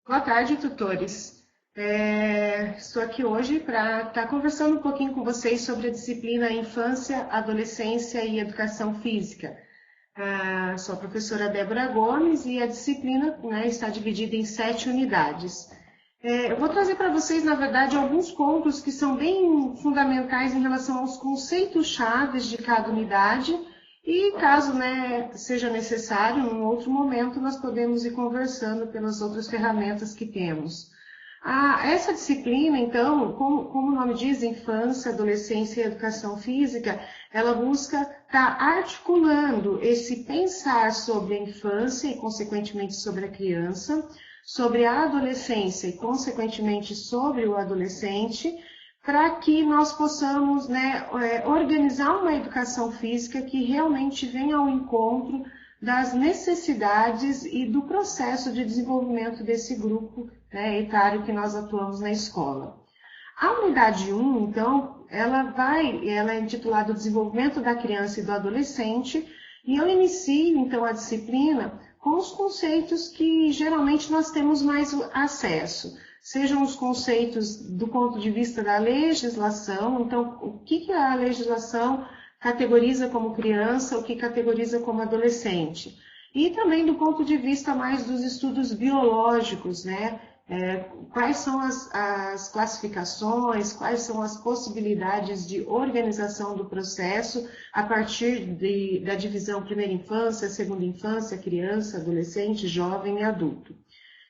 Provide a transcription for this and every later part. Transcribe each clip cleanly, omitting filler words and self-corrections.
Boa tarde, tutores. Estou aqui hoje para estar conversando um pouquinho com vocês sobre a disciplina Infância, Adolescência e Educação Física. Sou a professora Débora Gomes e a disciplina, né, está dividida em 7 unidades. Eu vou trazer para vocês, na verdade, alguns pontos que são bem fundamentais em relação aos conceitos chaves de cada unidade e caso, né, seja necessário, em outro momento, nós podemos ir conversando pelas outras ferramentas que temos. Essa disciplina, então, como o nome diz, Infância, Adolescência e Educação Física, ela busca estar articulando esse pensar sobre a infância e, consequentemente, sobre a criança, sobre a adolescência e, consequentemente, sobre o adolescente, para que nós possamos, né, organizar uma educação física que realmente venha ao encontro das necessidades e do processo de desenvolvimento desse grupo, né, etário que nós atuamos na escola. A unidade 1, então, ela é intitulada Desenvolvimento da Criança e do Adolescente, e eu inicio, então, a disciplina com os conceitos que geralmente nós temos mais acesso, sejam os conceitos do ponto de vista da legislação, então, o que a legislação categoriza como criança, o que categoriza como adolescente. E também do ponto de vista mais dos estudos biológicos, né? Quais são as classificações, quais são as possibilidades de organização do processo a partir da divisão primeira infância, segunda infância, criança, adolescente, jovem e adulto.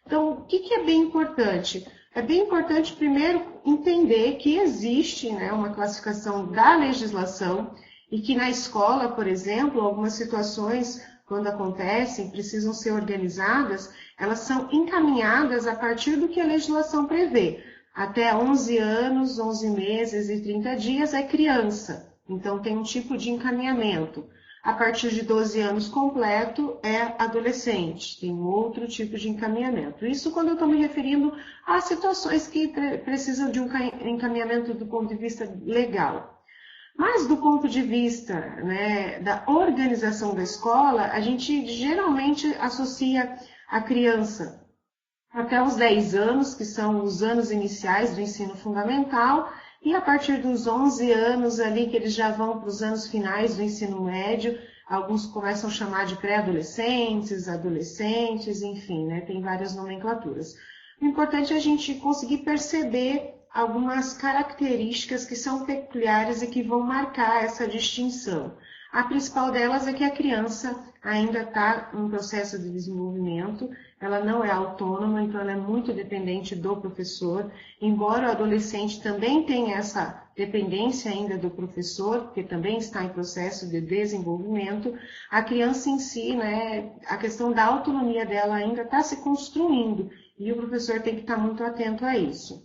Então, o que é bem importante? É bem importante, primeiro, entender que existe, né, uma classificação da legislação e que na escola, por exemplo, algumas situações, quando acontecem, precisam ser organizadas, elas são encaminhadas a partir do que a legislação prevê. Até 11 anos, 11 meses e 30 dias é criança, então tem um tipo de encaminhamento. A partir de 12 anos completo é adolescente, tem outro tipo de encaminhamento. Isso quando eu estou me referindo a situações que precisam de um encaminhamento do ponto de vista legal. Mas do ponto de vista, né, da organização da escola, a gente geralmente associa a criança até os 10 anos, que são os anos iniciais do ensino fundamental, e a partir dos 11 anos ali, que eles já vão para os anos finais do ensino médio, alguns começam a chamar de pré-adolescentes, adolescentes, enfim, né, tem várias nomenclaturas. O importante é a gente conseguir perceber algumas características que são peculiares e que vão marcar essa distinção. A principal delas é que a criança ainda está em processo de desenvolvimento, ela não é autônoma, então ela é muito dependente do professor, embora o adolescente também tenha essa dependência ainda do professor, porque também está em processo de desenvolvimento, a criança em si, né, a questão da autonomia dela ainda está se construindo, e o professor tem que estar muito atento a isso.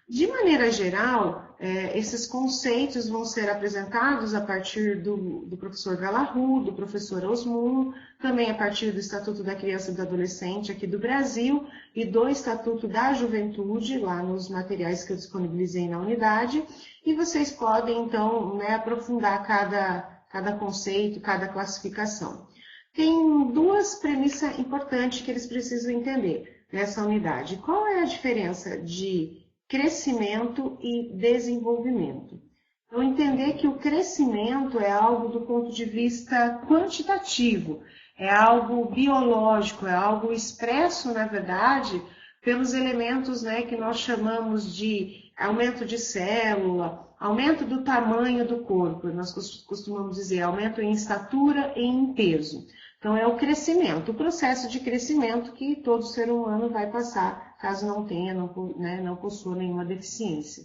De maneira geral, esses conceitos vão ser apresentados a partir do professor Galahu, do professor Osmund, também a partir do Estatuto da Criança e do Adolescente aqui do Brasil e do Estatuto da Juventude, lá nos materiais que eu disponibilizei na unidade, e vocês podem, então, né, aprofundar cada conceito, cada classificação. Tem duas premissas importantes que eles precisam entender nessa unidade. Qual é a diferença de crescimento e desenvolvimento? Então, entender que o crescimento é algo do ponto de vista quantitativo, é algo biológico, é algo expresso, na verdade, pelos elementos, né, que nós chamamos de aumento de célula, aumento do tamanho do corpo, nós costumamos dizer aumento em estatura e em peso. Então, é o crescimento, o processo de crescimento que todo ser humano vai passar, caso não tenha, não possua nenhuma deficiência.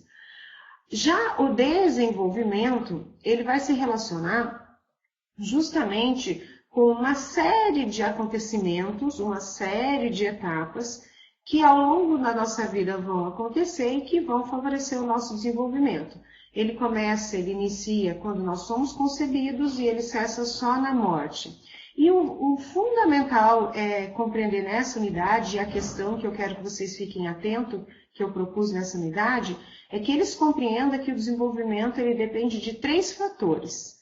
Já o desenvolvimento, ele vai se relacionar justamente com uma série de acontecimentos, uma série de etapas que ao longo da nossa vida vão acontecer e que vão favorecer o nosso desenvolvimento. Ele inicia quando nós somos concebidos e ele cessa só na morte. E o fundamental é compreender nessa unidade, e a questão que eu quero que vocês fiquem atentos, que eu propus nessa unidade, é que eles compreendam que o desenvolvimento ele depende de 3 fatores.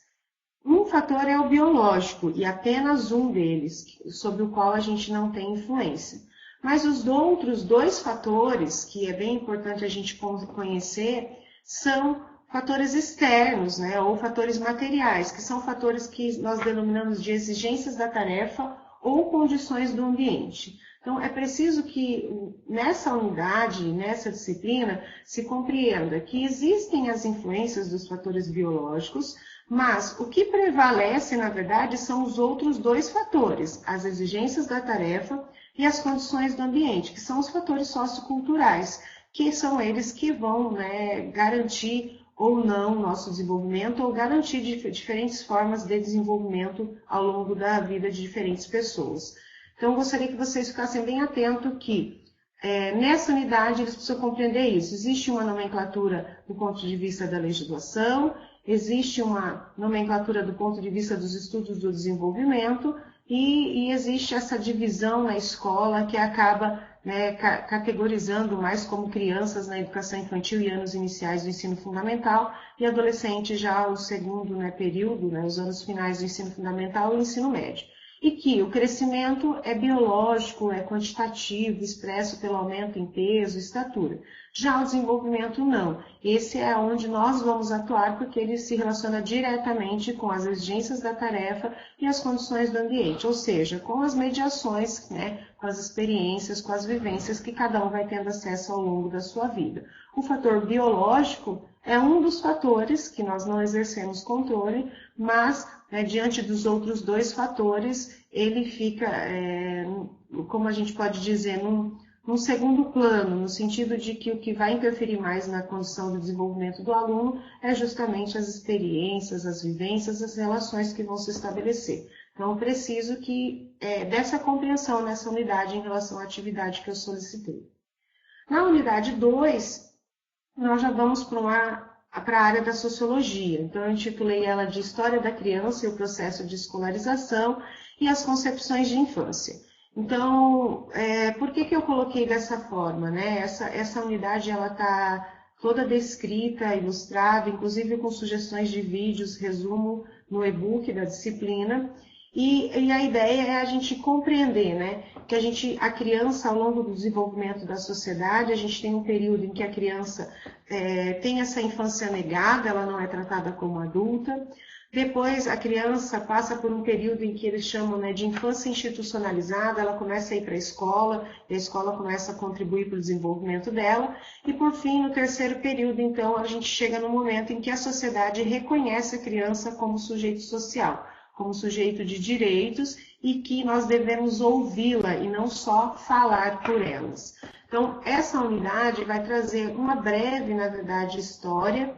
Um fator é o biológico, e apenas um deles, sobre o qual a gente não tem influência. Mas os outros dois fatores, que é bem importante a gente conhecer, são fatores externos, né, ou fatores materiais, que são fatores que nós denominamos de exigências da tarefa ou condições do ambiente. Então, é preciso que nessa unidade, nessa disciplina, se compreenda que existem as influências dos fatores biológicos, mas o que prevalece, na verdade, são os outros dois fatores, as exigências da tarefa e as condições do ambiente, que são os fatores socioculturais, que são eles que vão, né, garantir ou não o nosso desenvolvimento, ou garantir diferentes formas de desenvolvimento ao longo da vida de diferentes pessoas. Então, eu gostaria que vocês ficassem bem atentos que nessa unidade eles precisam compreender isso. Existe uma nomenclatura do ponto de vista da legislação, existe uma nomenclatura do ponto de vista dos estudos do desenvolvimento e existe essa divisão na escola que acaba, né, categorizando mais como crianças na educação infantil e anos iniciais do ensino fundamental e adolescente já o segundo, né, período, né, os anos finais do ensino fundamental e ensino médio. E que o crescimento é biológico, é quantitativo, expresso pelo aumento em peso e estatura. Já o desenvolvimento não. Esse é onde nós vamos atuar porque ele se relaciona diretamente com as exigências da tarefa e as condições do ambiente, ou seja, com as mediações, né, com as experiências, com as vivências que cada um vai tendo acesso ao longo da sua vida. O fator biológico é um dos fatores que nós não exercemos controle, mas diante dos outros dois fatores, ele fica, como a gente pode dizer, num segundo plano, no sentido de que o que vai interferir mais na condição do desenvolvimento do aluno é justamente as experiências, as vivências, as relações que vão se estabelecer. Então, eu preciso dessa compreensão nessa unidade em relação à atividade que eu solicitei. Na unidade 2, nós já vamos para a área da sociologia. Então, eu intitulei ela de História da Criança e o Processo de Escolarização e as Concepções de Infância. Então, por que eu coloquei dessa forma, né? Essa unidade ela está toda descrita, ilustrada, inclusive com sugestões de vídeos, resumo no e-book da disciplina. E a ideia é a gente compreender, né, que a criança, ao longo do desenvolvimento da sociedade, a gente tem um período em que a criança tem essa infância negada, ela não é tratada como adulta. Depois, a criança passa por um período em que eles chamam, né, de infância institucionalizada, ela começa a ir para a escola, e a escola começa a contribuir para o desenvolvimento dela. E, por fim, no terceiro período, então, a gente chega no momento em que a sociedade reconhece a criança como sujeito social, como sujeito de direitos e que nós devemos ouvi-la e não só falar por elas. Então, essa unidade vai trazer uma breve, na verdade, história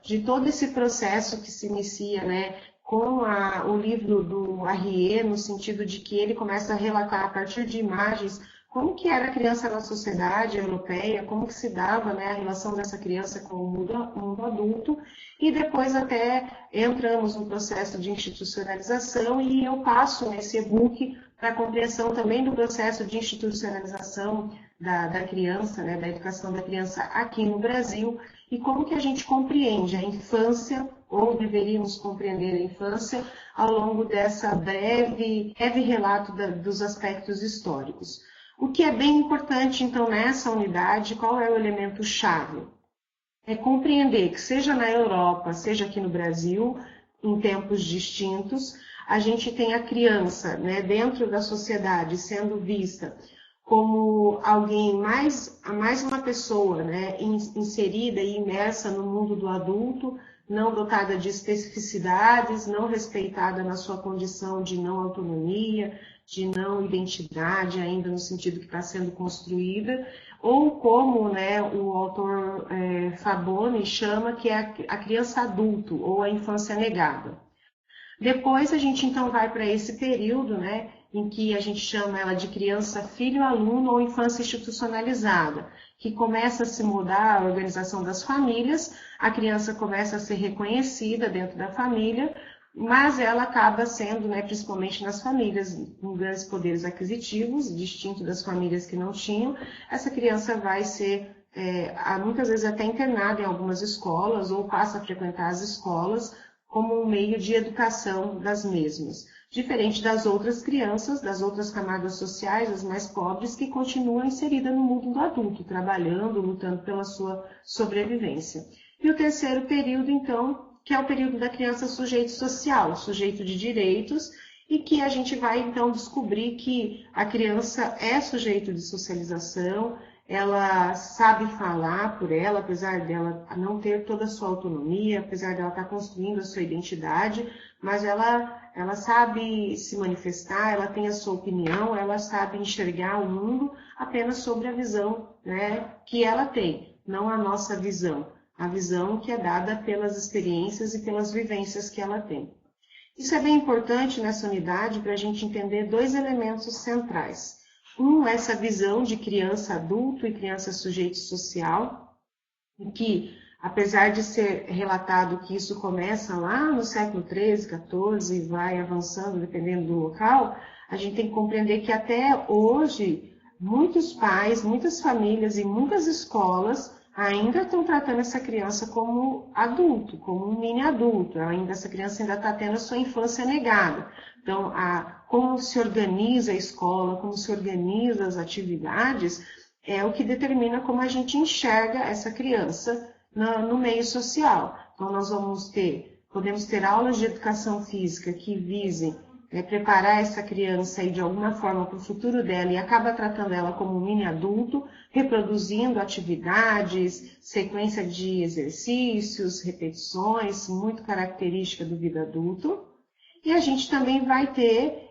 de todo esse processo que se inicia, né, com o livro do Arrier, no sentido de que ele começa a relatar a partir de imagens como que era a criança na sociedade europeia, como que se dava, né, a relação dessa criança com o mundo adulto, e depois até entramos no processo de institucionalização e eu passo nesse e-book para a compreensão também do processo de institucionalização da criança, né, da educação da criança aqui no Brasil, e como que a gente compreende a infância, ou deveríamos compreender a infância, ao longo dessa breve relato dos aspectos históricos. O que é bem importante, então, nessa unidade, qual é o elemento-chave? É compreender que, seja na Europa, seja aqui no Brasil, em tempos distintos, a gente tem a criança, né, dentro da sociedade sendo vista como alguém mais uma pessoa, né, inserida e imersa no mundo do adulto, não dotada de especificidades, não respeitada na sua condição de não autonomia, de não identidade, ainda no sentido que está sendo construída, ou como, né, o autor Faboni chama, que é a criança adulto, ou a infância negada. Depois a gente então vai para esse período, né, em que a gente chama ela de criança filho-aluno ou infância institucionalizada, que começa a se mudar a organização das famílias, a criança começa a ser reconhecida dentro da família, mas ela acaba sendo, né, principalmente nas famílias com grandes poderes aquisitivos, distinto das famílias que não tinham, essa criança vai ser muitas vezes até internada em algumas escolas ou passa a frequentar as escolas como um meio de educação das mesmas. diferente das outras crianças, das outras camadas sociais, as mais pobres, que continuam inseridas no mundo do adulto, trabalhando, lutando pela sua sobrevivência. E o terceiro período, então, que é o período da criança sujeito social, sujeito de direitos, e que a gente vai, então, descobrir que a criança é sujeito de socialização, ela sabe falar por ela, apesar dela não ter toda a sua autonomia, apesar dela estar construindo a sua identidade, mas ela sabe se manifestar, ela tem a sua opinião, ela sabe enxergar o mundo apenas sobre a visão, né, que ela tem, não a nossa visão, a visão que é dada pelas experiências e pelas vivências que ela tem. Isso é bem importante nessa unidade para a gente entender dois elementos centrais. Essa visão de criança adulto e criança sujeito social, em que, apesar de ser relatado que isso começa lá no século XIII, XIV e vai avançando dependendo do local, a gente tem que compreender que até hoje muitos pais, muitas famílias e muitas escolas ainda estão tratando essa criança como adulto, como um mini adulto. Essa criança ainda está tendo a sua infância negada. Então, como se organiza a escola, como se organiza as atividades, é o que determina como a gente enxerga essa criança no meio social. Então, nós podemos ter aulas de educação física que visem preparar essa criança aí de alguma forma para o futuro dela e acaba tratando ela como um mini adulto, reproduzindo atividades, sequência de exercícios, repetições, muito característica do vida adulto. E a gente também vai ter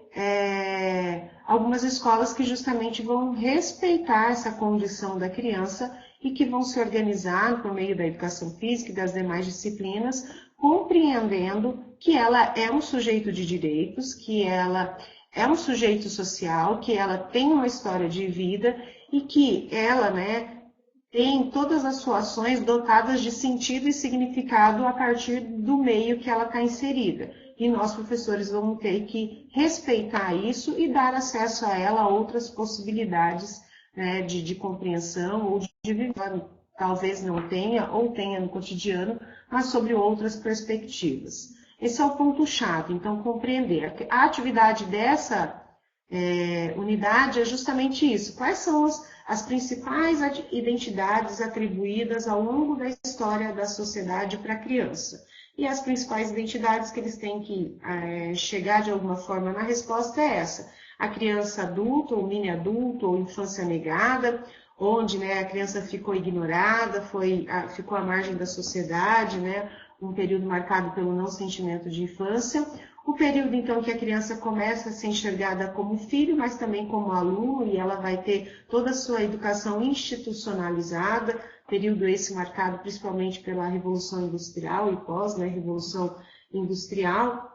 algumas escolas que justamente vão respeitar essa condição da criança e que vão se organizar por meio da educação física e das demais disciplinas, compreendendo que ela é um sujeito de direitos, que ela é um sujeito social, que ela tem uma história de vida e que ela, tem todas as suas ações dotadas de sentido e significado a partir do meio que ela está inserida. E nós, professores, vamos ter que respeitar isso e dar acesso a ela a outras possibilidades de compreensão ou de viver. Talvez não tenha ou tenha no cotidiano, mas sobre outras perspectivas. Esse é o ponto-chave, então, compreender. A atividade dessa unidade é justamente isso. Quais são as principais identidades atribuídas ao longo da história da sociedade para a criança? E as principais identidades que eles têm que chegar de alguma forma na resposta é essa. A criança adulta, ou mini adulto, ou infância negada, onde a criança ficou ignorada, ficou à margem da sociedade, um período marcado pelo não sentimento de infância. O período, então, que a criança começa a ser enxergada como filho, mas também como aluno, e ela vai ter toda a sua educação institucionalizada, período esse marcado principalmente pela Revolução Industrial e pós-Revolução Industrial,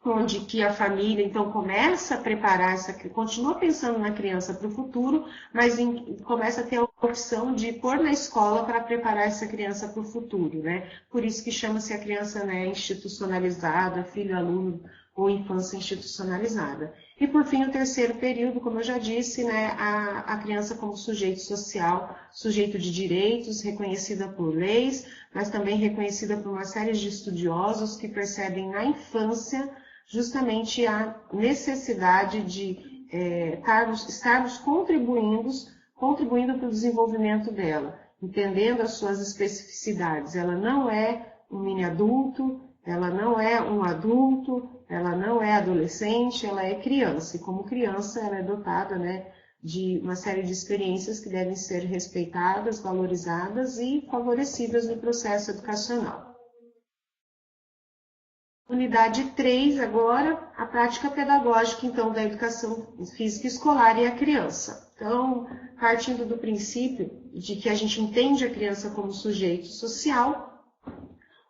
onde que a família, então, começa a preparar continua pensando na criança para o futuro, mas começa a ter a opção de pôr na escola para preparar essa criança para o futuro, Por isso que chama-se a criança, institucionalizada, filho-aluno ou infância institucionalizada. E, por fim, o terceiro período, como eu já disse, a criança como sujeito social, sujeito de direitos, reconhecida por leis, mas também reconhecida por uma série de estudiosos que percebem na infância justamente a necessidade de estarmos contribuindo para o desenvolvimento dela, entendendo as suas especificidades. Ela não é um mini adulto, ela não é um adulto, ela não é adolescente, ela é criança. E como criança, ela é dotada de uma série de experiências que devem ser respeitadas, valorizadas e favorecidas no processo educacional. Unidade 3, agora, a prática pedagógica, então, da educação física escolar e a criança. Então, partindo do princípio de que a gente entende a criança como sujeito social,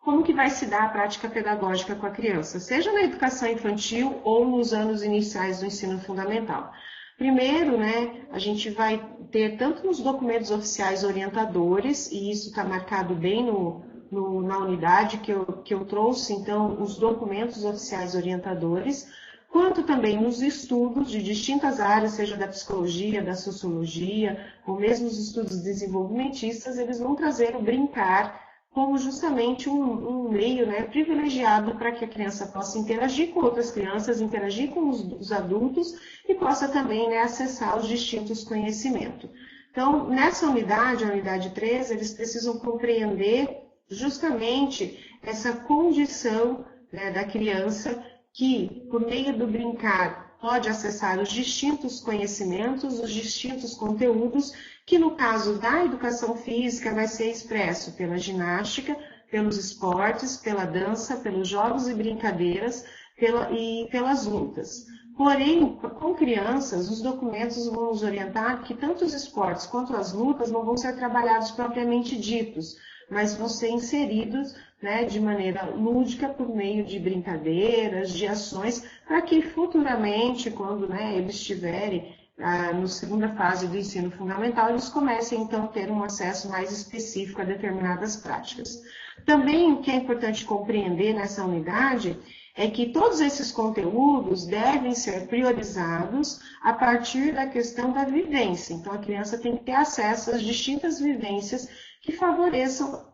como que vai se dar a prática pedagógica com a criança, seja na educação infantil ou nos anos iniciais do ensino fundamental? Primeiro, a gente vai ter tanto nos documentos oficiais orientadores, e isso está marcado bem na unidade que eu trouxe, então, os documentos oficiais orientadores, quanto também nos estudos de distintas áreas, seja da psicologia, da sociologia, ou mesmo os estudos desenvolvimentistas, eles vão trazer o brincar como justamente um meio, né, privilegiado para que a criança possa interagir com outras crianças, interagir com os adultos e possa também, né, acessar os distintos conhecimentos. Então, nessa unidade, a unidade 3, eles precisam compreender justamente essa condição, né, da criança que, por meio do brincar, pode acessar os distintos conhecimentos, os distintos conteúdos, que no caso da educação física vai ser expresso pela ginástica, pelos esportes, pela dança, pelos jogos e brincadeiras e pelas lutas. Porém, com crianças, os documentos vão nos orientar que tanto os esportes quanto as lutas não vão ser trabalhados propriamente ditos, mas vão ser inseridos, né, de maneira lúdica por meio de brincadeiras, de ações, para que futuramente, quando, né, eles estiverem na segunda fase do ensino fundamental, eles comecem então a ter um acesso mais específico a determinadas práticas. Também o que é importante compreender nessa unidade é que todos esses conteúdos devem ser priorizados a partir da questão da vivência. Então, a criança tem que ter acesso às distintas vivências que favoreçam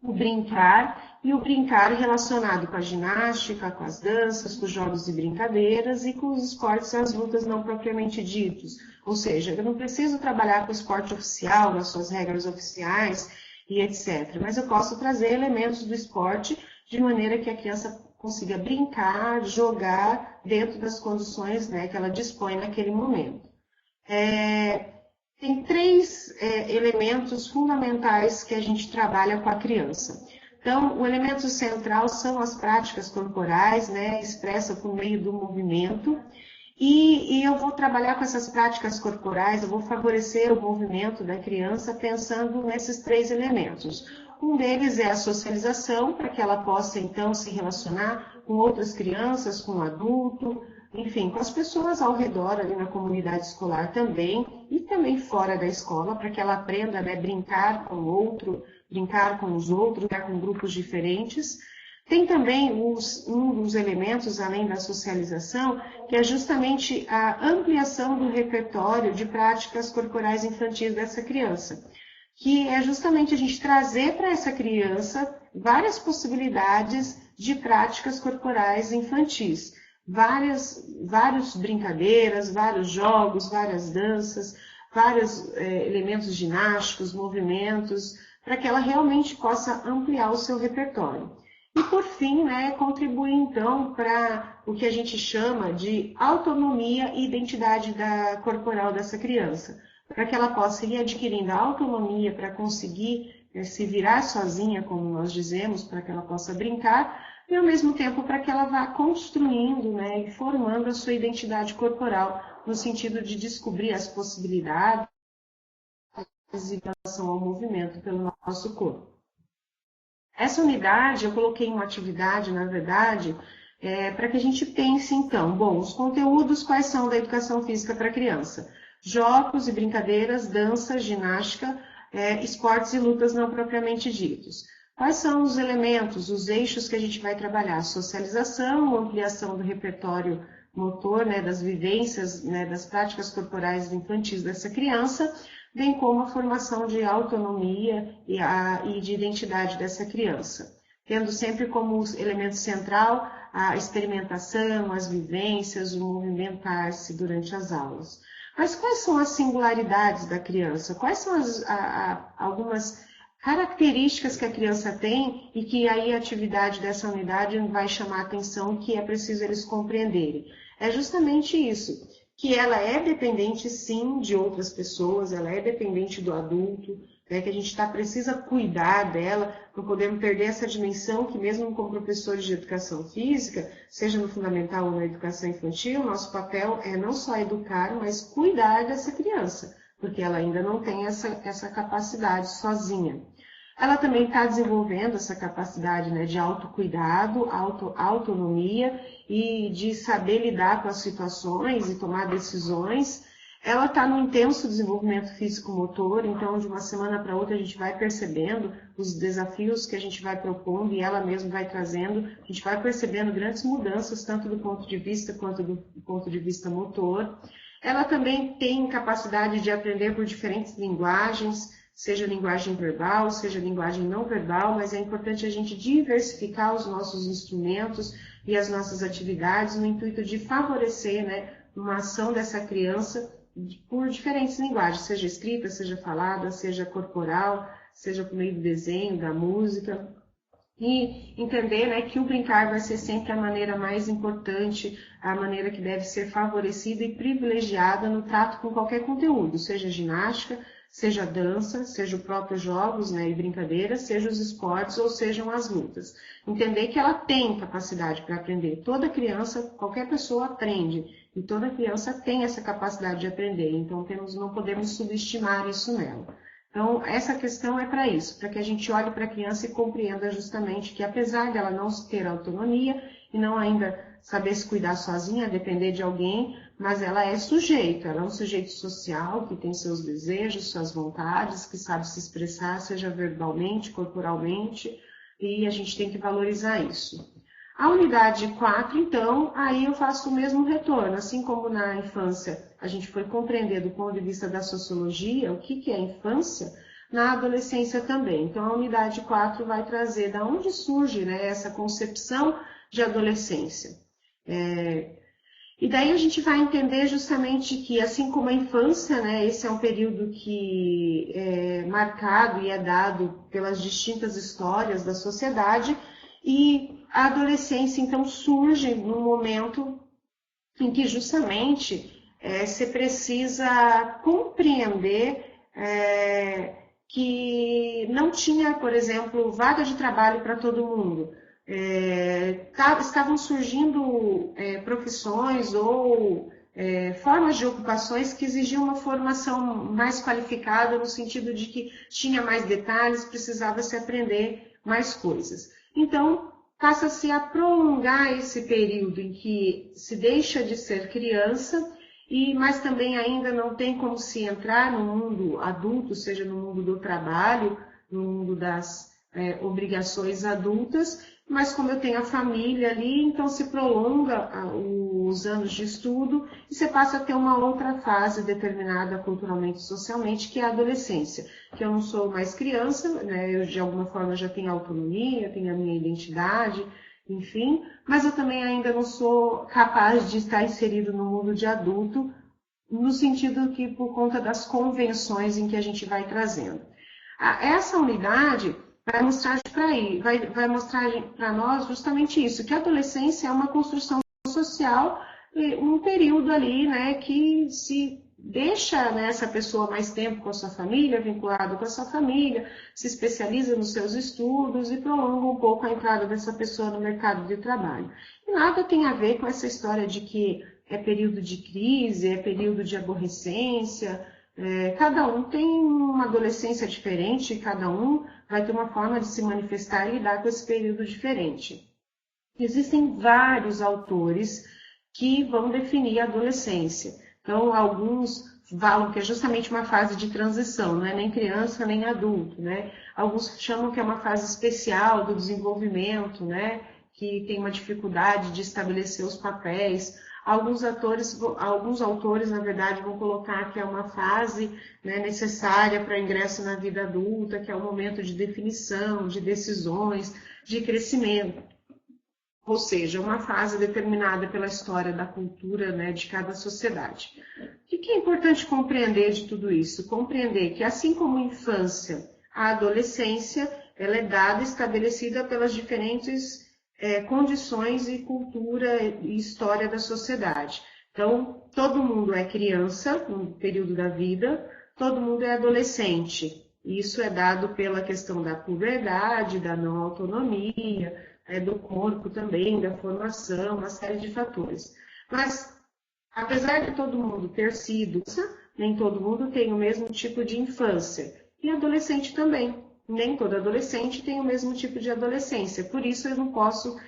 o brincar, e o brincar relacionado com a ginástica, com as danças, com os jogos e brincadeiras e com os esportes e as lutas não propriamente ditos. Ou seja, eu não preciso trabalhar com o esporte oficial, nas suas regras oficiais e etc. Mas eu posso trazer elementos do esporte de maneira que a criança consiga brincar, jogar dentro das condições, né, que ela dispõe naquele momento. Tem três elementos fundamentais que a gente trabalha com a criança. Então, o elemento central são as práticas corporais, né, expressa por meio do movimento, e eu vou trabalhar com essas práticas corporais, eu vou favorecer o movimento da criança pensando nesses três elementos. Um deles é a socialização, para que ela possa, então, se relacionar com outras crianças, com o adulto, enfim, com as pessoas ao redor, ali na comunidade escolar também, e também fora da escola, para que ela aprenda, né, brincar com o outro, brincar com os outros, brincar com grupos diferentes. Tem também um dos elementos, além da socialização, que é justamente a ampliação do repertório de práticas corporais infantis dessa criança, que é justamente a gente trazer para essa criança várias possibilidades de práticas corporais infantis. Várias brincadeiras, vários jogos, várias danças, vários elementos ginásticos, movimentos, para que ela realmente possa ampliar o seu repertório. E, por fim, né, contribuir, então, para o que a gente chama de autonomia e identidade corporal dessa criança, para que ela possa ir adquirindo a autonomia para conseguir se virar sozinha, como nós dizemos, para que ela possa brincar, e ao mesmo tempo para que ela vá construindo, né, e formando a sua identidade corporal, no sentido de descobrir as possibilidades em relação ao movimento pelo nosso corpo. Essa unidade, eu coloquei uma atividade, na verdade, para que a gente pense, então, bom, os conteúdos quais são da educação física para a criança? Jogos e brincadeiras, dança, ginástica, esportes e lutas não propriamente ditos. Quais são os elementos, os eixos que a gente vai trabalhar? Socialização, ampliação do repertório motor, né, das vivências, né, das práticas corporais infantis dessa criança, bem como a formação de autonomia e de identidade dessa criança, tendo sempre como elemento central a experimentação, as vivências, o movimentar-se durante as aulas. Mas quais são as singularidades da criança? Quais são algumas características que a criança tem e que aí a atividade dessa unidade vai chamar a atenção, que é preciso eles compreenderem? É justamente isso, que ela é dependente sim de outras pessoas, ela é dependente do adulto, né, que a gente precisa cuidar dela, não podemos perder essa dimensão que mesmo como professores de educação física, seja no fundamental ou na educação infantil, nosso papel é não só educar, mas cuidar dessa criança, porque ela ainda não tem essa capacidade sozinha. Ela também está desenvolvendo essa capacidade, né, de autocuidado, autonomia e de saber lidar com as situações e tomar decisões. Ela está no intenso desenvolvimento físico-motor, então de uma semana para outra a gente vai percebendo os desafios que a gente vai propondo e ela mesma vai trazendo, a gente vai percebendo grandes mudanças, tanto do ponto de vista quanto do ponto de vista motor. Ela também tem capacidade de aprender por diferentes linguagens, seja linguagem verbal, seja linguagem não verbal, mas é importante a gente diversificar os nossos instrumentos e as nossas atividades no intuito de favorecer, né, uma ação dessa criança por diferentes linguagens, seja escrita, seja falada, seja corporal, seja por meio do desenho, da música. E entender, né, que o brincar vai ser sempre a maneira mais importante, a maneira que deve ser favorecida e privilegiada no trato com qualquer conteúdo, seja ginástica, seja dança, seja os próprios jogos, né, e brincadeiras, seja os esportes ou sejam as lutas. Entender que ela tem capacidade para aprender. Toda criança, qualquer pessoa aprende, e toda criança tem essa capacidade de aprender, então não podemos subestimar isso nela. Então, essa questão é para isso, para que a gente olhe para a criança e compreenda justamente que, apesar dela não ter autonomia e não ainda saber se cuidar sozinha, depender de alguém, mas ela é sujeito, ela é um sujeito social que tem seus desejos, suas vontades, que sabe se expressar, seja verbalmente, corporalmente, e a gente tem que valorizar isso. A unidade 4, então, aí eu faço o mesmo retorno, assim como na infância a gente foi compreender do ponto de vista da sociologia o que é infância, na adolescência também. Então, a unidade 4 vai trazer da onde surge, né, essa concepção de adolescência. E daí a gente vai entender justamente que, assim como a infância, né, esse é um período que é marcado e é dado pelas distintas histórias da sociedade, e a adolescência, então, surge no momento em que justamente você precisa compreender que não tinha, por exemplo, vaga de trabalho para todo mundo. Estavam surgindo profissões ou formas de ocupações que exigiam uma formação mais qualificada, no sentido de que tinha mais detalhes, precisava se aprender mais coisas. Então, passa-se a prolongar esse período em que se deixa de ser criança, mas também ainda não tem como se entrar no mundo adulto, seja no mundo do trabalho, no mundo das obrigações adultas, mas como eu tenho a família ali, então se prolonga os anos de estudo e você passa a ter uma outra fase determinada culturalmente e socialmente, que é a adolescência, que eu não sou mais criança, né? Eu de alguma forma já tenho autonomia, tenho a minha identidade, enfim, mas eu também ainda não sou capaz de estar inserido no mundo de adulto, no sentido que por conta das convenções em que a gente vai trazendo. Essa unidade vai mostrar vai mostrar para nós justamente isso, que a adolescência é uma construção social, um período ali, né, que se deixa, né, essa pessoa mais tempo com a sua família, vinculado com a sua família, se especializa nos seus estudos e prolonga um pouco a entrada dessa pessoa no mercado de trabalho. E nada tem a ver com essa história de que é período de crise, é período de aborrecência. Cada um tem uma adolescência diferente, cada um vai ter uma forma de se manifestar e lidar com esse período diferente. Existem vários autores que vão definir a adolescência. Então, alguns falam que é justamente uma fase de transição, não é nem criança nem adulto, né? Alguns chamam que é uma fase especial do desenvolvimento, né? Que tem uma dificuldade de estabelecer os papéis. Alguns autores, na verdade, vão colocar que é uma fase, né, necessária para ingresso na vida adulta, que é um momento de definição, de decisões, de crescimento. Ou seja, uma fase determinada pela história da cultura, né, de cada sociedade. O que é importante compreender de tudo isso? Compreender que, assim como a infância, a adolescência, ela é dada e estabelecida pelas diferentes condições e cultura e história da sociedade. Então, todo mundo é criança no período da vida, todo mundo é adolescente. Isso é dado pela questão da puberdade, da não autonomia, do corpo também, da formação, uma série de fatores. Mas, apesar de todo mundo ter sido, nem todo mundo tem o mesmo tipo de infância. E adolescente também. Nem todo adolescente tem o mesmo tipo de adolescência. Por isso, eu não posso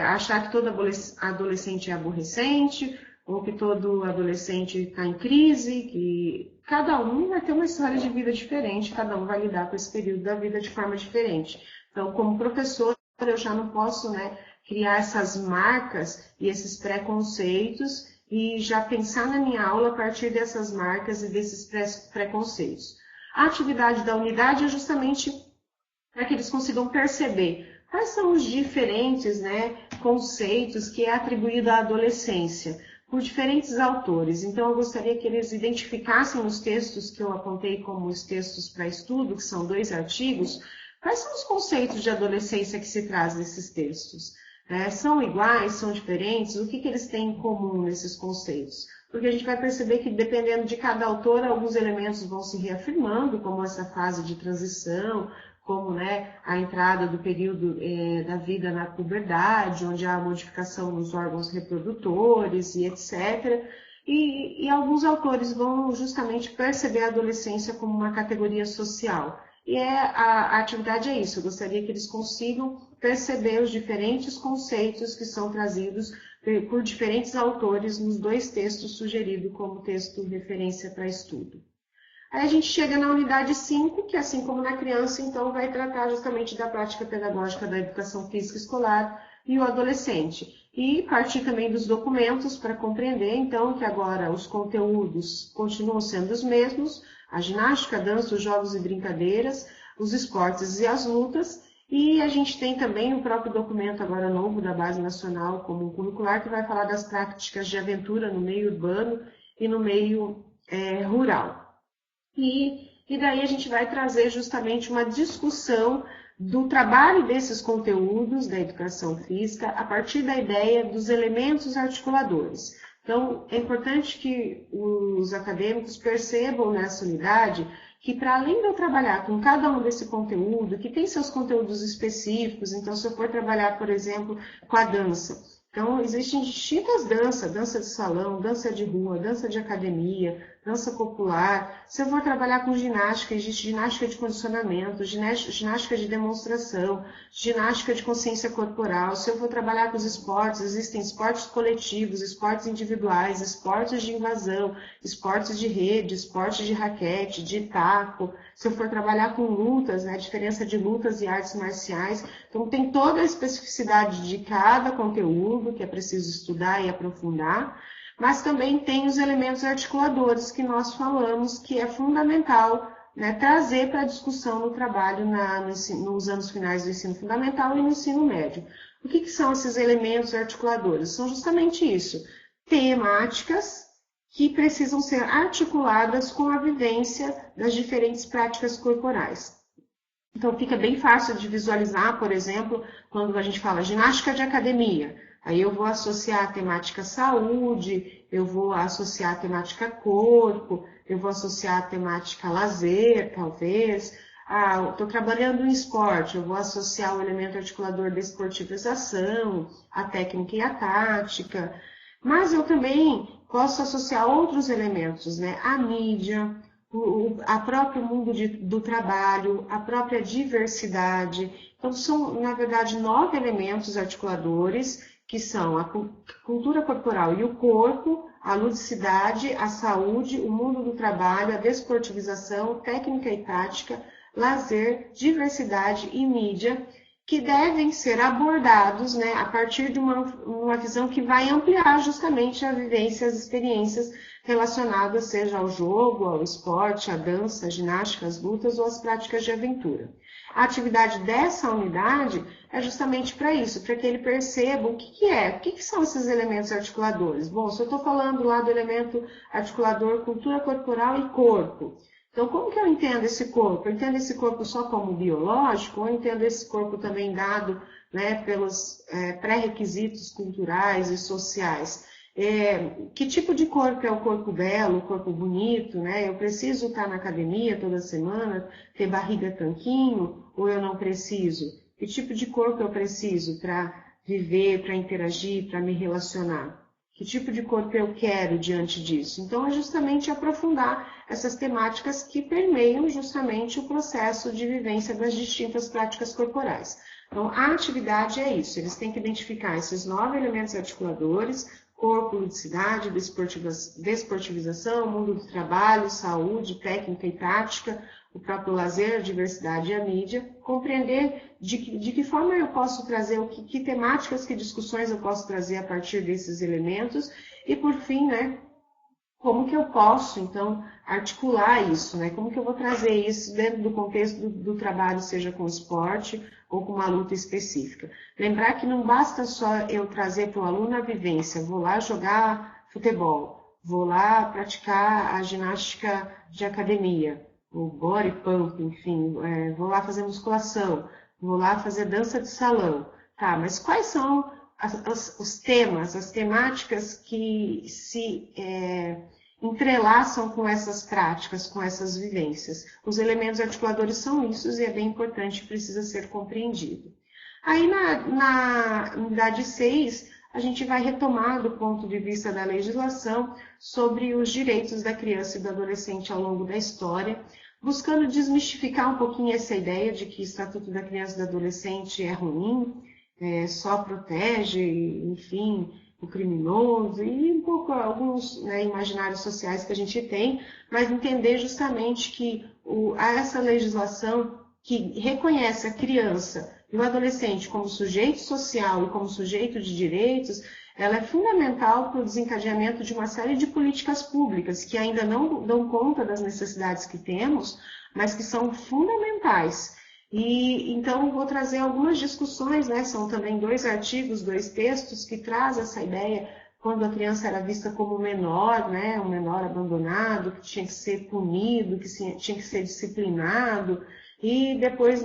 achar que todo adolescente é aborrecente, ou que todo adolescente está em crise, que cada um vai ter uma história de vida diferente, cada um vai lidar com esse período da vida de forma diferente. Então, como professor, eu já não posso, né, criar essas marcas e esses preconceitos e já pensar na minha aula a partir dessas marcas e desses preconceitos. A atividade da unidade é justamente para que eles consigam perceber quais são os diferentes, né, conceitos que é atribuído à adolescência por diferentes autores. Então, eu gostaria que eles identificassem os textos que eu apontei como os textos para estudo, que são 2 artigos, quais são os conceitos de adolescência que se traz nesses textos. São iguais, são diferentes? O que eles têm em comum nesses conceitos? Porque a gente vai perceber que, dependendo de cada autor, alguns elementos vão se reafirmando, como essa fase de transição, como, né, a entrada do período da vida na puberdade, onde há modificação nos órgãos reprodutores e etc. E alguns autores vão justamente perceber a adolescência como uma categoria social. E a atividade é isso, eu gostaria que eles consigam perceber os diferentes conceitos que são trazidos por diferentes autores nos 2 textos sugeridos como texto referência para estudo. Aí a gente chega na unidade 5, que assim como na criança, então vai tratar justamente da prática pedagógica da educação física escolar e o adolescente. E partir também dos documentos para compreender, então, que agora os conteúdos continuam sendo os mesmos, a ginástica, a dança, os jogos e brincadeiras, os esportes e as lutas, e a gente tem também o próprio documento agora novo da Base Nacional Comum Curricular, que vai falar das práticas de aventura no meio urbano e no meio rural. E daí a gente vai trazer justamente uma discussão do trabalho desses conteúdos da educação física a partir da ideia dos elementos articuladores. Então, é importante que os acadêmicos percebam nessa unidade que, para além de eu trabalhar com cada um desse conteúdo, que tem seus conteúdos específicos, então, se eu for trabalhar, por exemplo, com a dança, então, existem distintas danças, dança de salão, dança de rua, dança de academia, dança popular. Se eu for trabalhar com ginástica, existe ginástica de condicionamento, ginástica de demonstração, ginástica de consciência corporal. Se eu for trabalhar com os esportes, existem esportes coletivos, esportes individuais, esportes de invasão, esportes de rede, esportes de raquete, de taco. Se eu for trabalhar com lutas, né, a diferença de lutas e artes marciais. Então, tem toda a especificidade de cada conteúdo que é preciso estudar e aprofundar, mas também tem os elementos articuladores que nós falamos que é fundamental, né, trazer para a discussão no trabalho nos anos finais do ensino fundamental e no ensino médio. O que são esses elementos articuladores? São justamente isso, temáticas que precisam ser articuladas com a vivência das diferentes práticas corporais. Então, fica bem fácil de visualizar, por exemplo, quando a gente fala ginástica de academia. Aí eu vou associar a temática saúde, eu vou associar a temática corpo, eu vou associar a temática lazer, talvez. Estou trabalhando em esporte, eu vou associar o elemento articulador da esportivização, a técnica e a tática. Mas eu também posso associar outros elementos, né? A mídia, a próprio mundo do trabalho, a própria diversidade. Então, são, na verdade, 9 elementos articuladores, que são a cultura corporal e o corpo, a ludicidade, a saúde, o mundo do trabalho, a desportivização, técnica e tática, lazer, diversidade e mídia, que devem ser abordados, né, a partir de uma visão que vai ampliar justamente a vivência, as experiências relacionadas, seja ao jogo, ao esporte, à dança, à ginástica, às lutas ou às práticas de aventura. A atividade dessa unidade é justamente para isso, para que ele perceba o que são esses elementos articuladores. Bom, se eu estou falando lá do elemento articulador cultura corporal e corpo, então como que eu entendo esse corpo? Eu entendo esse corpo só como biológico ou eu entendo esse corpo também dado, né, pelos pré-requisitos culturais e sociais? Que tipo de corpo é o corpo belo, o corpo bonito, né? Eu preciso estar na academia toda semana, ter barriga tanquinho, ou eu não preciso? Que tipo de corpo eu preciso para viver, para interagir, para me relacionar? Que tipo de corpo eu quero diante disso? Então, é justamente aprofundar essas temáticas que permeiam justamente o processo de vivência das distintas práticas corporais. Então, a atividade é isso, eles têm que identificar esses 9 elementos articuladores, corpo, ludicidade, desportivização, mundo do trabalho, saúde, técnica e tática, o próprio lazer, a diversidade e a mídia, compreender de que forma eu posso trazer, que temáticas, que discussões eu posso trazer a partir desses elementos, e por fim, né, como que eu posso, então, articular isso, né? Como que eu vou trazer isso dentro do contexto do trabalho, seja com esporte ou com uma luta específica. Lembrar que não basta só eu trazer para o aluno a vivência, vou lá jogar futebol, vou lá praticar a ginástica de academia, o body pump, enfim, vou lá fazer musculação, vou lá fazer dança de salão. Tá, mas quais são os temas, as temáticas que se entrelaçam com essas práticas, com essas vivências? Os elementos articuladores são isso e é bem importante, precisa ser compreendido. Aí na unidade 6, a gente vai retomar do ponto de vista da legislação sobre os direitos da criança e do adolescente ao longo da história, buscando desmistificar um pouquinho essa ideia de que o Estatuto da Criança e do Adolescente é ruim, só protege, enfim, o criminoso e um pouco alguns imaginários sociais que a gente tem, mas entender justamente que essa legislação que reconhece a criança e o adolescente como sujeito social e como sujeito de direitos, ela é fundamental para o desencadeamento de uma série de políticas públicas que ainda não dão conta das necessidades que temos, mas que são fundamentais. E então vou trazer algumas discussões, são também 2 artigos, 2 textos que trazem essa ideia quando a criança era vista como menor, um menor abandonado, que tinha que ser punido, que tinha que ser disciplinado, e depois,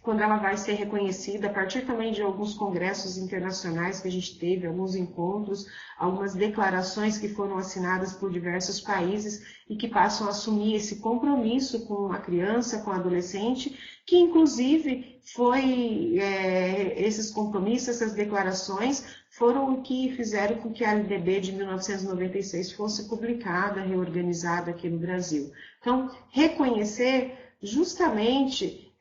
quando ela vai ser reconhecida, a partir também de alguns congressos internacionais que a gente teve, alguns encontros, algumas declarações que foram assinadas por diversos países e que passam a assumir esse compromisso com a criança, com o adolescente, que inclusive esses compromissos, essas declarações, foram o que fizeram com que a LDB de 1996 fosse publicada, reorganizada aqui no Brasil. Então, reconhecer justamente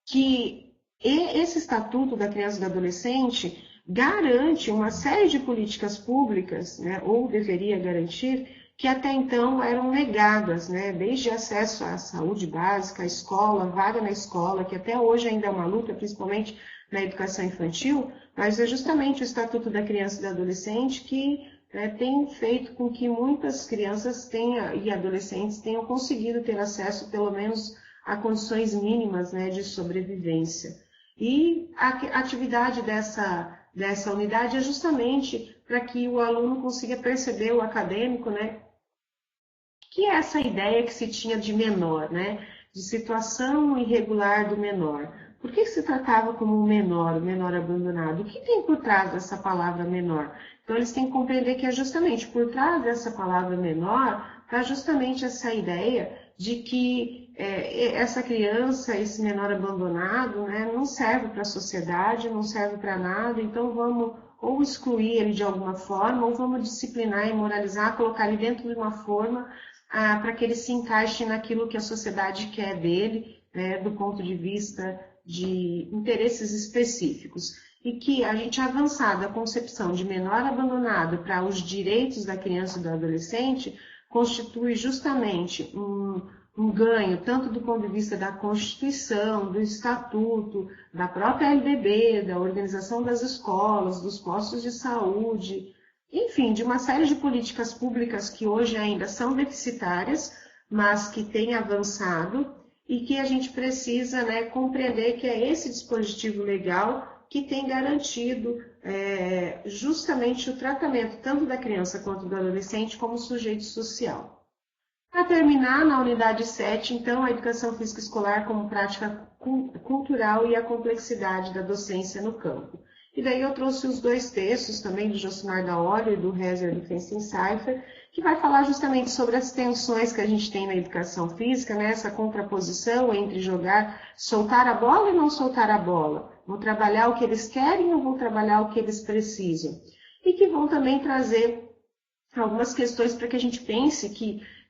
que esse Estatuto da Criança e do Adolescente garante uma série de políticas públicas, ou deveria garantir, que até então eram negadas, desde acesso à saúde básica, à escola, vaga na escola, que até hoje ainda é uma luta, principalmente na educação infantil, mas é justamente o Estatuto da Criança e do Adolescente que tem feito com que muitas crianças e adolescentes tenham conseguido ter acesso, pelo menos, a condições mínimas de sobrevivência. E a atividade dessa unidade é justamente para que o aluno consiga perceber, o acadêmico, que é essa ideia que se tinha de menor, de situação irregular do menor. Por que se tratava como um menor, o menor abandonado? O que tem por trás dessa palavra menor? Então, eles têm que compreender que é justamente por trás dessa palavra menor, está justamente essa ideia de que essa criança, esse menor abandonado, não serve para a sociedade, não serve para nada, então vamos ou excluir ele de alguma forma, ou vamos disciplinar e moralizar, colocar ele dentro de uma forma para que ele se encaixe naquilo que a sociedade quer dele, do ponto de vista de interesses específicos. E que a gente avançar da concepção de menor abandonado para os direitos da criança e do adolescente constitui justamente um ganho, tanto do ponto de vista da Constituição, do Estatuto, da própria LDB, da organização das escolas, dos postos de saúde, enfim, de uma série de políticas públicas que hoje ainda são deficitárias, mas que têm avançado e que a gente precisa compreender que é esse dispositivo legal que tem garantido justamente o tratamento tanto da criança quanto do adolescente como sujeito social. Para terminar, na unidade 7, então, a educação física escolar como prática cultural e a complexidade da docência no campo. E daí eu trouxe os 2 textos também do Josimar da Olio e do Rezer do Fenstein-Seifer, que vai falar justamente sobre as tensões que a gente tem na educação física, essa contraposição entre soltar a bola e não soltar a bola. Vou trabalhar o que eles querem ou vou trabalhar o que eles precisam? E que vão também trazer algumas questões para que a gente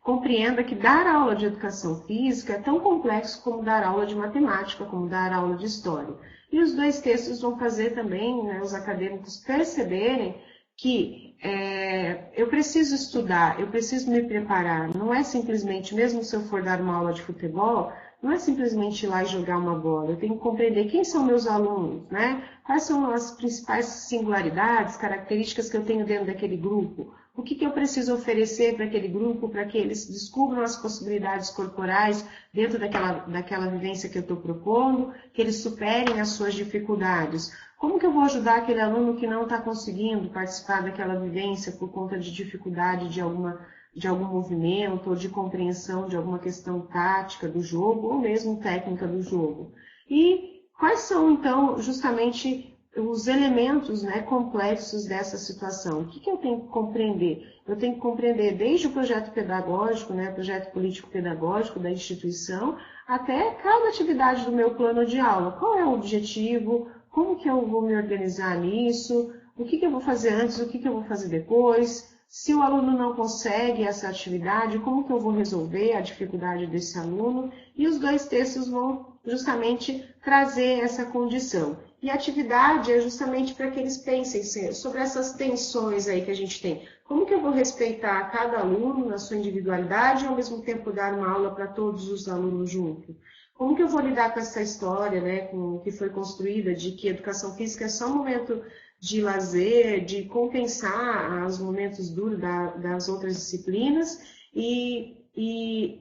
compreenda que dar aula de educação física é tão complexo como dar aula de matemática, como dar aula de história. E os 2 textos vão fazer também os acadêmicos perceberem que eu preciso estudar, eu preciso me preparar. Não é simplesmente, mesmo se eu for dar uma aula de futebol, não é simplesmente ir lá e jogar uma bola. Eu tenho que compreender quem são meus alunos, quais são as principais singularidades, características que eu tenho dentro daquele grupo. o que eu preciso oferecer para aquele grupo, para que eles descubram as possibilidades corporais dentro daquela vivência que eu estou propondo, que eles superem as suas dificuldades. Como que eu vou ajudar aquele aluno que não está conseguindo participar daquela vivência por conta de dificuldade de algum movimento ou de compreensão de alguma questão tática do jogo ou mesmo técnica do jogo? E quais são, então, justamente os elementos, né, complexos dessa situação? O que eu tenho que compreender? Eu tenho que compreender desde o projeto pedagógico, né, projeto político-pedagógico da instituição, até cada atividade do meu plano de aula. Qual é o objetivo? Como que eu vou me organizar nisso? O que eu vou fazer antes? O que eu vou fazer depois? Se o aluno não consegue essa atividade, como que eu vou resolver a dificuldade desse aluno? E os dois textos vão justamente trazer essa condição. E a atividade é justamente para que eles pensem sobre essas tensões aí que a gente tem. Como que eu vou respeitar cada aluno na sua individualidade e ao mesmo tempo dar uma aula para todos os alunos juntos? Como que eu vou lidar com essa história, né, que foi construída de que a educação física é só um momento de lazer, de compensar os momentos duros das outras disciplinas e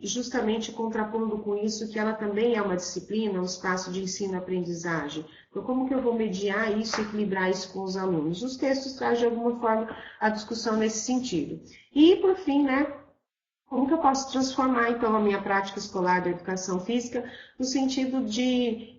justamente contrapondo com isso que ela também é uma disciplina, um espaço de ensino-aprendizagem. Então, como que eu vou mediar isso, equilibrar isso com os alunos? Os textos trazem, de alguma forma, a discussão nesse sentido. E, por fim, né, como que eu posso transformar, então, a minha prática escolar da educação física no sentido de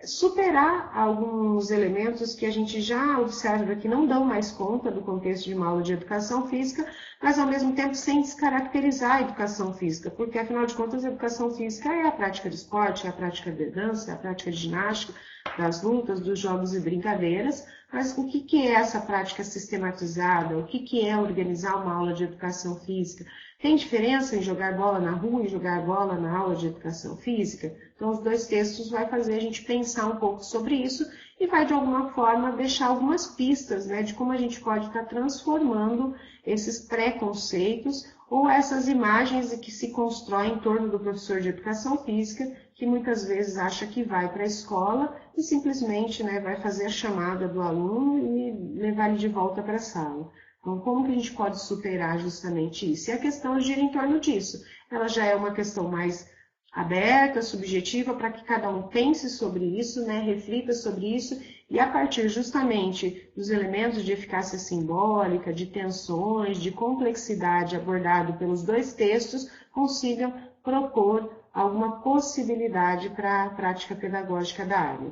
superar alguns elementos que a gente já observa que não dão mais conta do contexto de uma aula de educação física, mas ao mesmo tempo sem descaracterizar a educação física, porque afinal de contas a educação física é a prática de esporte, é a prática de dança, é a prática de ginástica, das lutas, dos jogos e brincadeiras, mas o que é essa prática sistematizada? O que é organizar uma aula de educação física? Tem diferença em jogar bola na rua e jogar bola na aula de educação física? Então, os dois textos vai fazer a gente pensar um pouco sobre isso e vai, de alguma forma, deixar algumas pistas, né, de como a gente pode estar transformando esses preconceitos ou essas imagens que se constroem em torno do professor de educação física, que muitas vezes acha que vai para a escola e simplesmente, né, vai fazer a chamada do aluno e levar ele de volta para a sala. Então, como que a gente pode superar justamente isso? E a questão gira em torno disso. Ela já é uma questão mais aberta, subjetiva, para que cada um pense sobre isso, né, reflita sobre isso, e a partir justamente dos elementos de eficácia simbólica, de tensões, de complexidade abordado pelos dois textos, consigam propor alguma possibilidade para a prática pedagógica da área.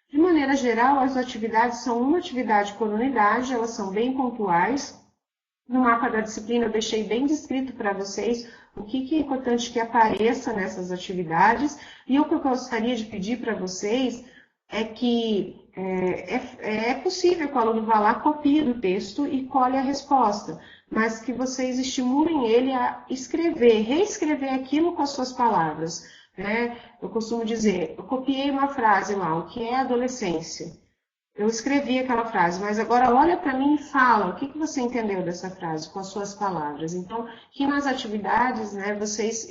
De maneira geral, as atividades são uma atividade por unidade, elas são bem pontuais. No mapa da disciplina eu deixei bem descrito para vocês o que é importante que apareça nessas atividades. E o que eu gostaria de pedir para vocês é que é possível que o aluno vá lá, copie do texto e colhe a resposta, mas que vocês estimulem ele a escrever, reescrever aquilo com as suas palavras. Né? Eu costumo dizer, eu copiei uma frase lá, o que é adolescência? Eu escrevi aquela frase, mas agora olha para mim e fala, o que você entendeu dessa frase com as suas palavras? Então, que nas atividades, né, vocês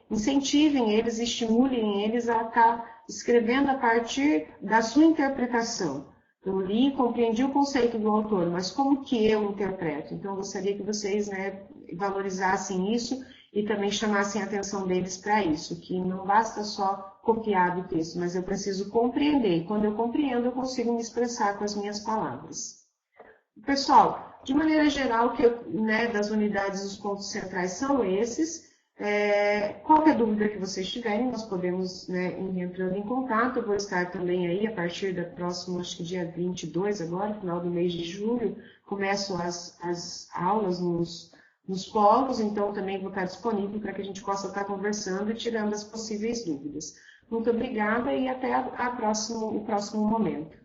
incentivem eles, estimulem eles a estar escrevendo a partir da sua interpretação. Eu li e compreendi o conceito do autor, mas como que eu interpreto? Então, eu gostaria que vocês, né, valorizassem isso e também chamassem a atenção deles para isso, que não basta só copiar do texto, mas eu preciso compreender. E quando eu compreendo, eu consigo me expressar com as minhas palavras. Pessoal, de maneira geral, das unidades, os pontos centrais são esses. Qualquer dúvida que vocês tiverem, nós podemos, né, ir entrando em contato. Eu vou estar também aí, a partir da próxima, acho que dia 22 agora, final do mês de julho, começam as aulas nos polos, então também vou estar disponível para que a gente possa estar conversando e tirando as possíveis dúvidas. Muito obrigada e até o próximo momento.